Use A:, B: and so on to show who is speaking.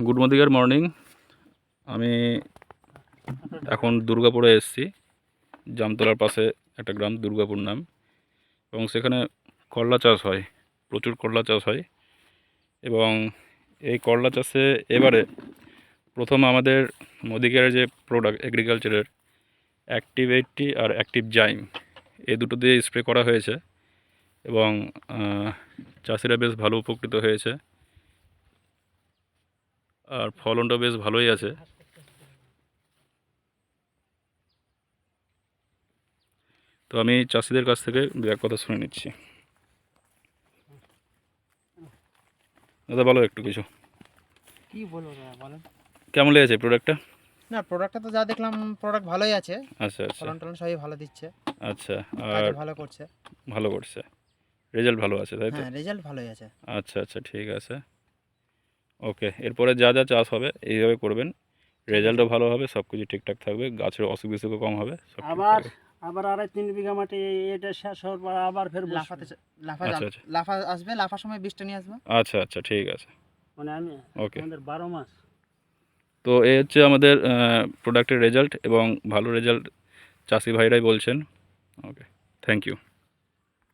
A: Good morning. আমি এখন দুর্গাপুরে এসেছি। জামতলার পাশে একটা গ্রাম দুর্গাপুর নাম, এবং সেখানে করলা চাষ হয়, প্রচুর করলা চাষ হয়। এবং এই করলা চাষে এবারে প্রথম আমাদের মোদিকেয়ারের যে প্রোডাক্ট এগ্রিকালচারের অ্যাক্টিভ 80 আর অ্যাক্টিভ জাইম, এই দুটো দিয়ে স্প্রে করা হয়েছে, এবং চাষিরা বেশ ভালো উপকৃত হয়েছে, আর ফলনটা বেশ ভালোই আছে। তো আমি চাষিদের কাছ থেকে দু এক কথা শুনে নিচ্ছি। দাদা বলো একটু কিছু,
B: কি বলবো দাদা বলেন।
A: কেমন লেগেছে প্রোডাক্টটা?
B: না, প্রোডাক্টটা তো যা দেখলাম প্রোডাক্ট ভালোই আছে।
A: আচ্ছা আচ্ছা
B: ফলন টলন সবই ভালো দিচ্ছে,
A: আচ্ছা। আর
B: কাজও ভালো করছে।
A: ভালো করছে, রেজাল্ট ভালো আছে, তাই তো?
B: হ্যাঁ, রেজাল্ট ভালোই আছে।
A: আচ্ছা আচ্ছা, ঠিক আছে, ওকে। এরপরে যা যা চাষ হবে এইভাবে করবেন, রেজাল্টও ভালো হবে, সব কিছু ঠিকঠাক থাকবে, গাছের অসুখ বিসুখও কম হবে, সব ঠিক
C: আবার
A: থাকবে।
C: আবার 2.5-3 বিঘা মাটি এটা শেষ হওয়ার পর আবার ফের
B: লাফাতে লাফা
A: আচ্ছা আচ্ছা
B: লাফা আসবে, লাফার সময় বীজটা নিয়ে আসবে।
A: আচ্ছা আচ্ছা, ঠিক আছে,
C: মানে আমি
A: ওকে।
C: আমাদের 12 মাস।
A: তো এই হচ্ছে আমাদের প্রোডাক্টের রেজাল্ট, এবং ভালো রেজাল্ট চাষি ভাইরাই বলছেন। ওকে, থ্যাংক ইউ।